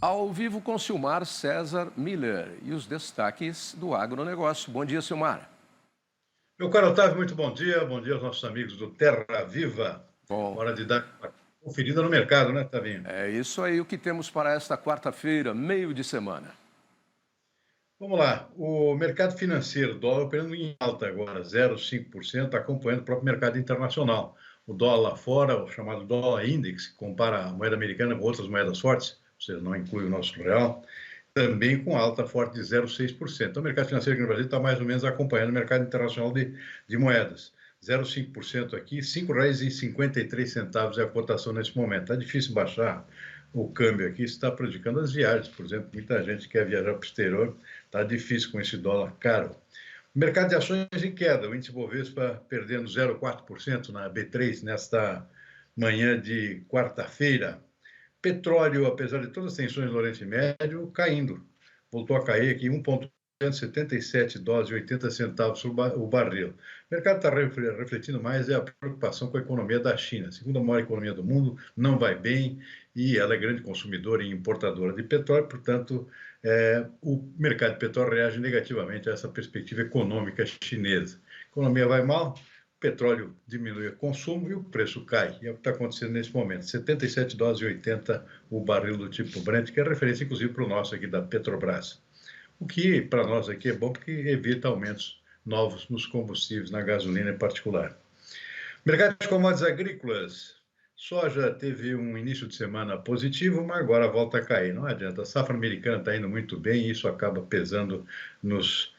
Ao vivo com Silmar César Miller e os destaques do agronegócio. Bom dia, Silmar. Meu caro Otávio, muito bom dia aos nossos amigos do Terra Viva. Bom, Hora de dar uma conferida no mercado, né, Tavinho? é isso aí o que temos para esta quarta-feira, meio de semana. Vamos lá, o mercado financeiro, dólar operando em alta agora, 0,5%, acompanhando o próprio mercado internacional. O dólar lá fora, o chamado dólar index, que compara a moeda americana com outras moedas fortes, ou seja, não inclui o nosso real, também com alta forte de 0,6%. Então, o mercado financeiro aqui no Brasil está mais ou menos acompanhando o mercado internacional de moedas. 0,5% aqui, R$ 5,53 é a cotação nesse momento. Está difícil baixar o câmbio aqui, isso está prejudicando as viagens, por exemplo. Muita gente quer viajar para o exterior, está difícil com esse dólar caro. O mercado de ações em queda, o índice Bovespa perdendo 0,4% na B3 nesta manhã de quarta-feira. Petróleo, apesar de todas as tensões no Oriente Médio, caindo. Voltou a cair aqui 1,77 dólares e 80 centavos o barril. O mercado está refletindo mais a preocupação com a economia da China. A segunda maior economia do mundo, não vai bem e ela é grande consumidora e importadora de petróleo, portanto, o mercado de petróleo reage negativamente a essa perspectiva econômica chinesa. A economia vai mal, o petróleo diminui o consumo e o preço cai. E é o que está acontecendo nesse momento. 77 dólares e 80 o barril do tipo Brent, que é referência, inclusive, para o nosso aqui da Petrobras. O que, para nós aqui, é bom porque evita aumentos novos nos combustíveis, na gasolina em particular. Mercado de commodities agrícolas. Soja teve um início de semana positivo, mas agora volta a cair. Não adianta. A safra americana está indo muito bem e isso acaba pesando nos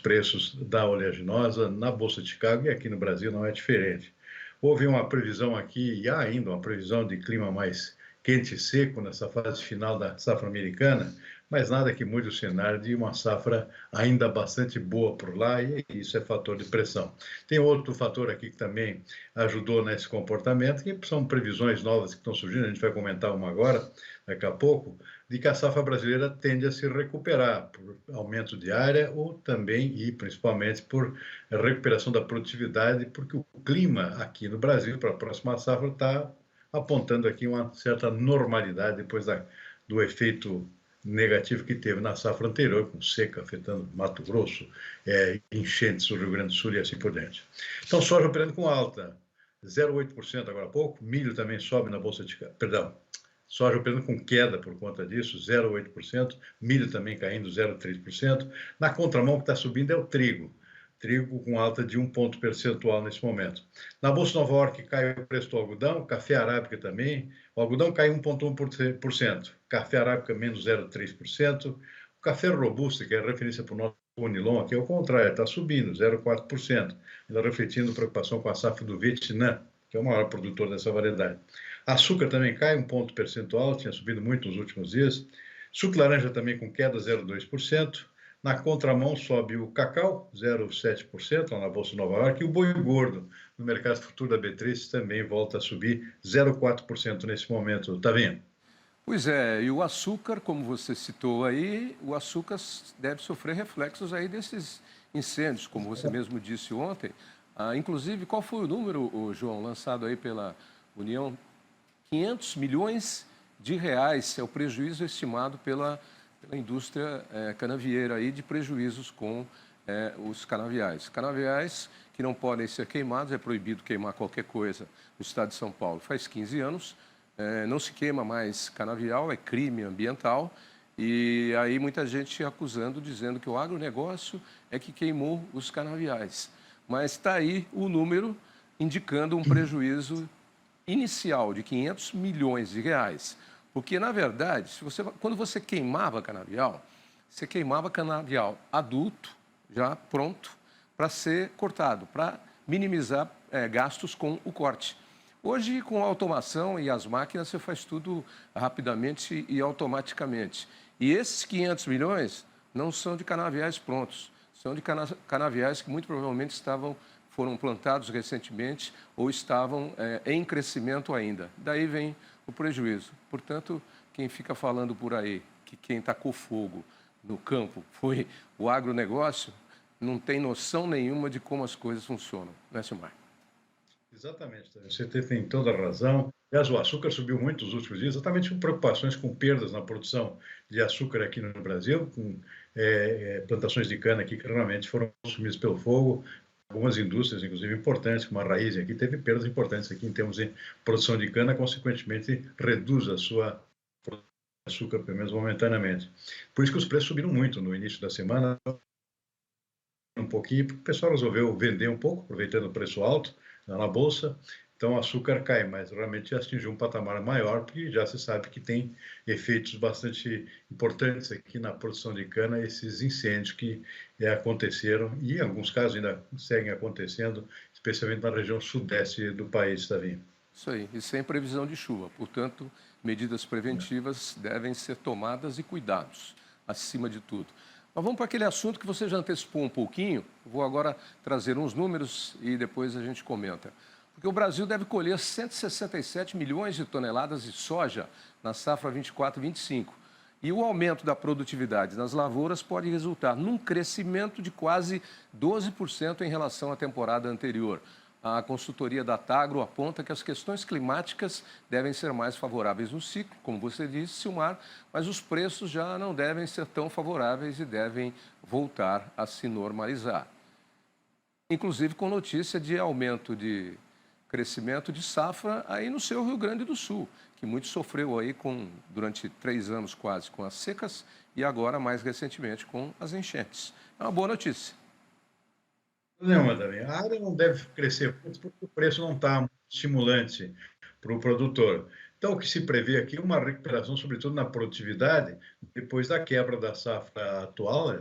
preços da oleaginosa na Bolsa de Chicago e aqui no Brasil não é diferente. Houve uma previsão aqui, e há ainda uma previsão de clima mais quente e seco nessa fase final da safra americana, mas nada que mude o cenário de uma safra ainda bastante boa por lá, e isso é fator de pressão. Tem outro fator aqui que também ajudou nesse comportamento, que são previsões novas que estão surgindo, a gente vai comentar uma agora, daqui a pouco, de que a safra brasileira tende a se recuperar por aumento de área ou também e principalmente por recuperação da produtividade, porque o clima aqui no Brasil para a próxima safra está apontando aqui uma certa normalidade depois do efeito negativo que teve na safra anterior, com seca afetando Mato Grosso, enchentes no Rio Grande do Sul e assim por diante. Então, soja operando com alta, 0,8% agora há pouco, milho também sobe na Bolsa de... Perdão, soja operando com queda por conta disso, 0,8%, milho também caindo 0,3%. Na contramão que está subindo é o trigo. Trigo com alta de 1 ponto percentual nesse momento. Na Bolsa de Nova York cai o preço do algodão, café arábica também. O algodão cai 1,1%, café arábica menos 0,3%. O café robusto, que é referência para o nosso Conilon, aqui é o contrário, está subindo 0,4%, ainda refletindo preocupação com a safra do Vietnã, que é o maior produtor dessa variedade. Açúcar também cai 1 ponto percentual, tinha subido muito nos últimos dias. Suco de laranja também com queda 0,2%. Na contramão sobe o cacau, 0,7% lá na Bolsa de Nova York, e o boi gordo no mercado futuro da B3 também volta a subir 0,4% nesse momento. Tá vendo? Pois é, e o açúcar, como você citou aí, o açúcar deve sofrer reflexos aí desses incêndios, como você mesmo disse ontem. Inclusive, qual foi o número, João, lançado aí pela União? 500 milhões de reais é o prejuízo estimado pela indústria canavieira aí de prejuízos com os canaviais. Canaviais que não podem ser queimados, é proibido queimar qualquer coisa no estado de São Paulo. Faz 15 anos, não se queima mais canavial, é crime ambiental. E aí muita gente acusando, dizendo que o agronegócio é que queimou os canaviais. Mas está aí o número indicando um prejuízo inicial de 500 milhões de reais. Porque, na verdade, quando você queimava canavial, você queimava canavial adulto, já pronto, para ser cortado, para minimizar gastos com o corte. Hoje, com a automação e as máquinas, você faz tudo rapidamente e automaticamente. E esses 500 milhões não são de canaviais prontos, são de canaviais que muito provavelmente foram plantados recentemente ou estavam em crescimento ainda. Daí vem o prejuízo. Portanto, quem fica falando por aí que quem tacou fogo no campo foi o agronegócio, não tem noção nenhuma de como as coisas funcionam, né, Silmar? Exatamente, você tem toda a razão. Aliás, o açúcar subiu muito nos últimos dias, exatamente com preocupações com perdas na produção de açúcar aqui no Brasil, com plantações de cana aqui que realmente foram consumidas pelo fogo. Algumas indústrias, inclusive importantes, como a Raiz aqui, teve perdas importantes aqui em termos de produção de cana, consequentemente reduz a sua produção de açúcar, pelo menos momentaneamente. Por isso que os preços subiram muito no início da semana, um pouquinho, porque o pessoal resolveu vender um pouco, aproveitando o preço alto na bolsa. Então, o açúcar cai, mas realmente já atingiu um patamar maior, porque já se sabe que tem efeitos bastante importantes aqui na produção de cana, esses incêndios que aconteceram e, em alguns casos, ainda seguem acontecendo, especialmente na região sudeste do país, Davi. Isso aí, e sem previsão de chuva. Portanto, medidas preventivas devem ser tomadas e cuidados, acima de tudo. Mas vamos para aquele assunto que você já antecipou um pouquinho. Vou agora trazer uns números e depois a gente comenta. Porque o Brasil deve colher 167 milhões de toneladas de soja na safra 24-25. E o aumento da produtividade nas lavouras pode resultar num crescimento de quase 12% em relação à temporada anterior. A consultoria da Tagro aponta que as questões climáticas devem ser mais favoráveis no ciclo, como você disse, Silmar, mas os preços já não devem ser tão favoráveis e devem voltar a se normalizar. Inclusive com notícia de aumento de crescimento de safra aí no seu Rio Grande do Sul, que muito sofreu aí durante 3 anos quase com as secas e agora mais recentemente com as enchentes. É uma boa notícia. Não, também. A área não deve crescer muito porque o preço não está estimulante para o produtor. Então, o que se prevê aqui é uma recuperação, sobretudo na produtividade, depois da quebra da safra atual.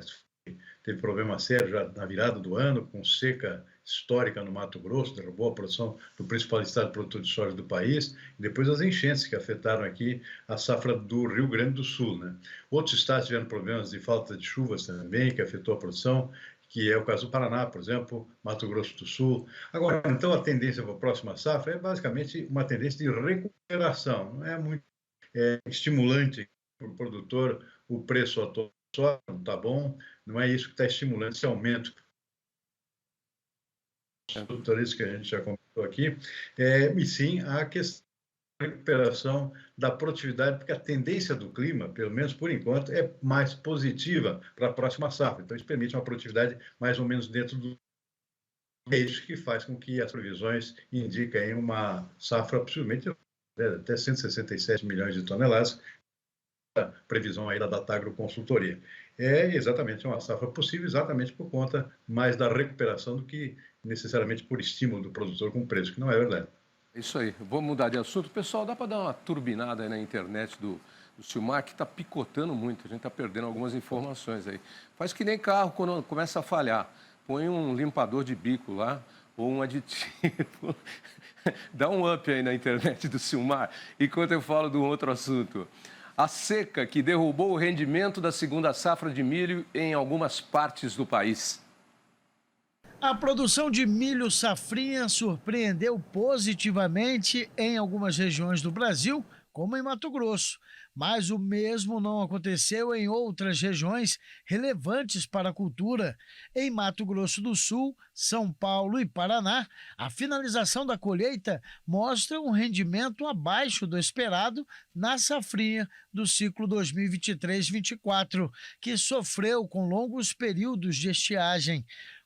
Teve problema sério já na virada do ano, com seca histórica no Mato Grosso, derrubou a produção do principal estado produtor de soja do país, e depois as enchentes que afetaram aqui a safra do Rio Grande do Sul, né? Outros estados tiveram problemas de falta de chuvas também, que afetou a produção, que é o caso do Paraná, por exemplo, Mato Grosso do Sul. Agora, então, a tendência para a próxima safra é basicamente uma tendência de recuperação, não é muito estimulante para o produtor o preço atual só não está bom, não é isso que está estimulando esse aumento dos produtores que a gente já comentou aqui, e sim a questão da recuperação da produtividade, porque a tendência do clima, pelo menos por enquanto, é mais positiva para a próxima safra. Então, isso permite uma produtividade mais ou menos dentro do. É isso que faz com que as previsões indiquem uma safra possivelmente até 167 milhões de toneladas, a previsão aí da Datagro Consultoria. É exatamente uma safra possível, exatamente por conta mais da recuperação do que necessariamente por estímulo do produtor com preço, que não é verdade. Isso aí, vamos mudar de assunto. Pessoal, dá para dar uma turbinada aí na internet do Silmar, que está picotando muito, a gente está perdendo algumas informações aí. Faz que nem carro quando começa a falhar. Põe um limpador de bico lá, ou um aditivo. Dá um up aí na internet do Silmar, enquanto eu falo de um outro assunto. A seca que derrubou o rendimento da segunda safra de milho em algumas partes do país. A produção de milho safrinha surpreendeu positivamente em algumas regiões do Brasil, como em Mato Grosso, mas o mesmo não aconteceu em outras regiões relevantes para a cultura. Em Mato Grosso do Sul, São Paulo e Paraná, a finalização da colheita mostra um rendimento abaixo do esperado na safrinha do ciclo 2023-24, que sofreu com longos períodos de estiagem.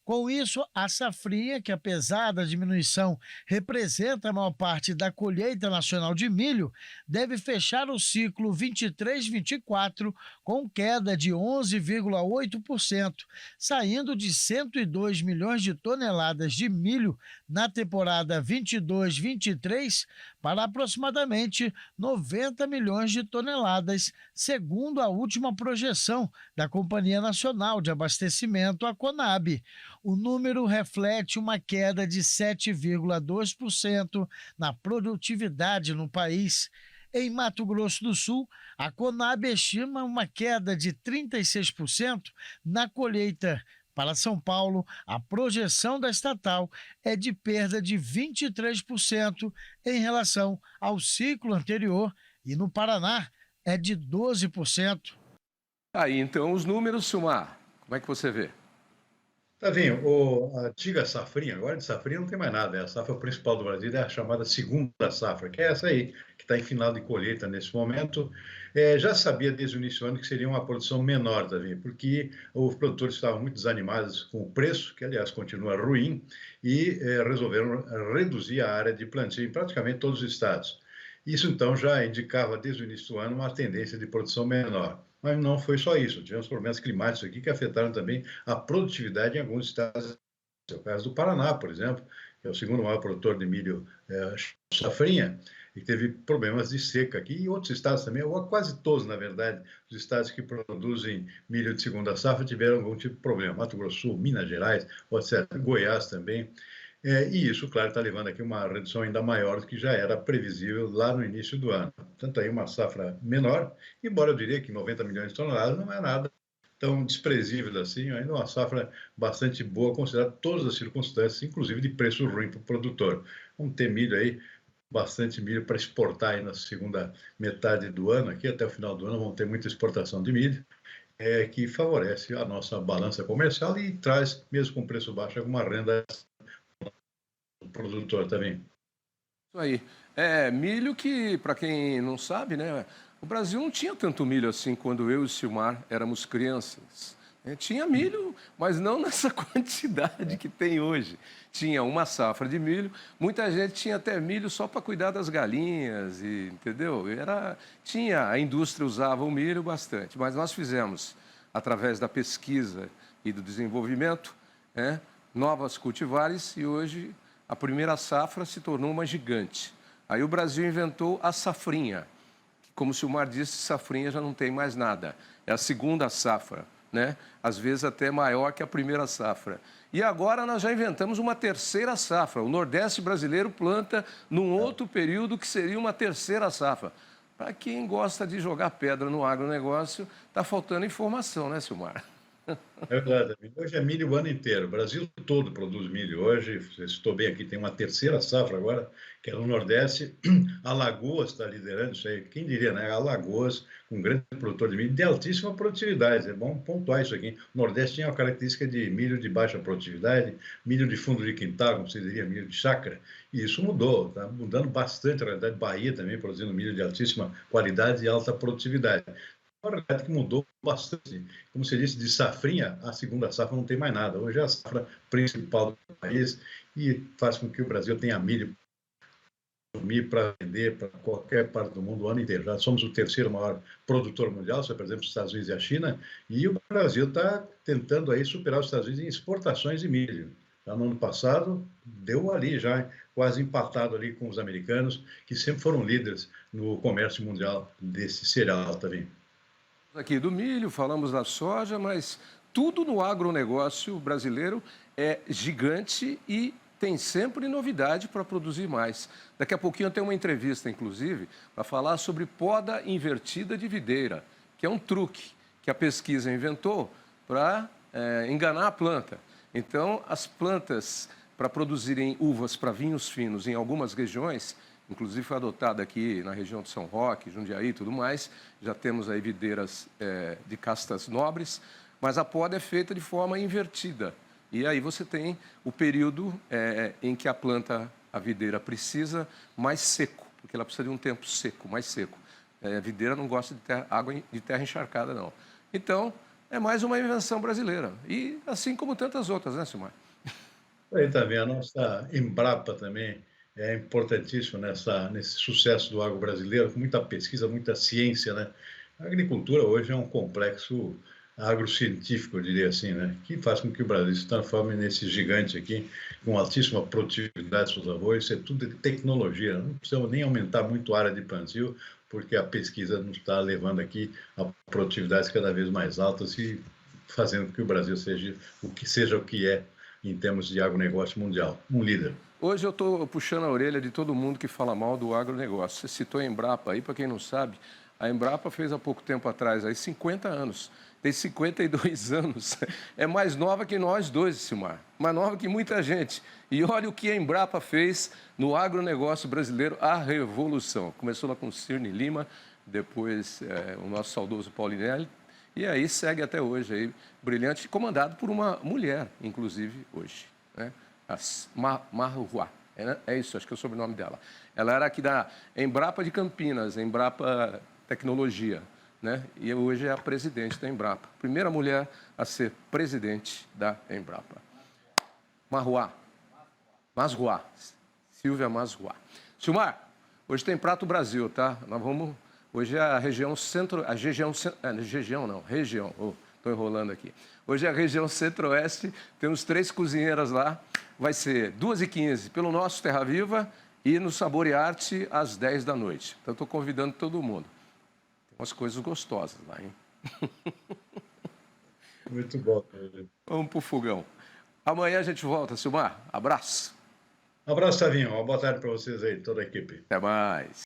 Com isso, a safrinha, que apesar da diminuição representa a maior parte da colheita nacional de milho, deve fechar o ciclo 23-24 com queda de 11,8%, saindo de 102 milhões de toneladas de milho na temporada 22-23 para aproximadamente 90 milhões de toneladas, segundo a última projeção da Companhia Nacional de Abastecimento, a Conab. O número reflete uma queda de 7,2% na produtividade no país. Em Mato Grosso do Sul, a Conab estima uma queda de 36% na colheita. Para São Paulo, a projeção da estatal é de perda de 23% em relação ao ciclo anterior e no Paraná é de 12%. Aí, então, os números, Silmar, como é que você vê? Tavinho, a antiga safrinha, agora de safrinha não tem mais nada, a safra principal do Brasil é a chamada segunda safra, que é essa aí, que está em final de colheita nesse momento. Já sabia desde o início do ano que seria uma produção menor, Tavinho, porque os produtores estavam muito desanimados com o preço, que aliás continua ruim, e resolveram reduzir a área de plantio em praticamente todos os estados. Isso então já indicava desde o início do ano uma tendência de produção menor. Mas não foi só isso, tivemos problemas climáticos aqui que afetaram também a produtividade em alguns estados. É o caso do Paraná, por exemplo, que é o segundo maior produtor de milho safrinha, e teve problemas de seca aqui, e outros estados também, ou quase todos, na verdade, os estados que produzem milho de segunda safra tiveram algum tipo de problema. Mato Grosso do Sul, Minas Gerais, etc. Goiás também. E isso, claro, está levando aqui uma redução ainda maior do que já era previsível lá no início do ano. Portanto, aí uma safra menor, embora eu diria que 90 milhões de toneladas não é nada tão desprezível assim, ainda uma safra bastante boa, considerada todas as circunstâncias, inclusive de preço ruim para o produtor. Vamos ter milho aí, bastante milho para exportar aí na segunda metade do ano, aqui até o final do ano vamos ter muita exportação de milho, que favorece a nossa balança comercial e traz, mesmo com preço baixo, alguma renda do produtor também. Isso aí. É milho que, para quem não sabe, né? O Brasil não tinha tanto milho assim quando eu e o Silmar éramos crianças. Tinha milho, mas não nessa quantidade que tem hoje. Tinha uma safra de milho, muita gente tinha até milho só para cuidar das galinhas, e, entendeu? A indústria usava o milho bastante, mas nós fizemos, através da pesquisa e do desenvolvimento, novas cultivares e hoje a primeira safra se tornou uma gigante. Aí o Brasil inventou a safrinha. Como o Silmar disse, safrinha já não tem mais nada. É a segunda safra, né? Às vezes até maior que a primeira safra. E agora nós já inventamos uma terceira safra. O Nordeste brasileiro planta num outro período que seria uma terceira safra. Para quem gosta de jogar pedra no agronegócio, está faltando informação, né, Silmar? É verdade. Hoje é milho o ano inteiro. O Brasil todo produz milho hoje. Você citou bem aqui, tem uma terceira safra agora, que é no Nordeste. Alagoas está liderando isso aí. Quem diria, né? Alagoas, um grande produtor de milho de altíssima produtividade. É bom pontuar isso aqui. O Nordeste tinha a característica de milho de baixa produtividade, milho de fundo de quintal, como se diria, milho de chácara. E isso mudou, está mudando bastante a realidade. Bahia também produzindo milho de altíssima qualidade e alta produtividade. Uma realidade que mudou bastante. Como você disse, de safrinha, a segunda safra não tem mais nada. Hoje é a safra principal do país e faz com que o Brasil tenha milho para vender para qualquer parte do mundo o ano inteiro. Já somos o terceiro maior produtor mundial, por exemplo, os Estados Unidos e a China, e o Brasil está tentando aí superar os Estados Unidos em exportações de milho. Já no ano passado, deu ali já quase empatado ali com os americanos, que sempre foram líderes no comércio mundial desse cereal também. Aqui do milho, falamos da soja, mas tudo no agronegócio brasileiro é gigante e tem sempre novidade para produzir mais. Daqui a pouquinho eu tenho uma entrevista, inclusive, para falar sobre poda invertida de videira, que é um truque que a pesquisa inventou para enganar a planta. Então, as plantas, para produzirem uvas para vinhos finos em algumas regiões, inclusive foi adotada aqui na região de São Roque, Jundiaí e tudo mais. Já temos aí videiras de castas nobres, mas a poda é feita de forma invertida. E aí você tem o período em que a planta, a videira, precisa mais seco, porque ela precisa de um tempo seco, mais seco. A videira não gosta de água de terra encharcada, não. Então, é mais uma invenção brasileira. E assim como tantas outras, né, Silmar? Aí também a nossa Embrapa também é importantíssimo nesse sucesso do agro brasileiro, com muita pesquisa, muita ciência, né? A agricultura hoje é um complexo agrocientífico, eu diria assim, né? Que faz com que o Brasil se transforme nesse gigante aqui, com altíssima produtividade dos arroz, isso é tudo de tecnologia, não precisamos nem aumentar muito a área de plantio, porque a pesquisa nos está levando aqui a produtividades cada vez mais altas e fazendo com que o Brasil seja o que é em termos de agronegócio mundial, um líder. Hoje eu estou puxando a orelha de todo mundo que fala mal do agronegócio. Você citou a Embrapa aí, para quem não sabe, a Embrapa fez há pouco tempo atrás, aí 50 anos. Tem 52 anos. É mais nova que nós dois, Silmar. Mais nova que muita gente. E olha o que a Embrapa fez no agronegócio brasileiro, a revolução. Começou lá com o Cirne Lima, depois o nosso saudoso Paulinelli, E aí segue até hoje, aí, brilhante, comandado por uma mulher, inclusive, hoje, né? A Marruá. É isso, acho que é o sobrenome dela. Ela era aqui da Embrapa de Campinas, Embrapa Tecnologia, né? E hoje é a presidente da Embrapa. Primeira mulher a ser presidente da Embrapa. Marruá. Silvia Masruá. Silmar, hoje tem Prato Brasil, tá? Nós vamos... Hoje é a região centro... Região. Estou enrolando aqui. Hoje é a região centro-oeste, temos 3 cozinheiras lá. Vai ser 2h15 pelo nosso Terra Viva e no Sabor e Arte às 10 da noite. Então, estou convidando todo mundo. Tem umas coisas gostosas lá, hein? Muito bom. Vamos para o fogão. Amanhã a gente volta, Silmar. Abraço. Um abraço, Tavinho. Uma boa tarde para vocês aí, toda a equipe. Até mais.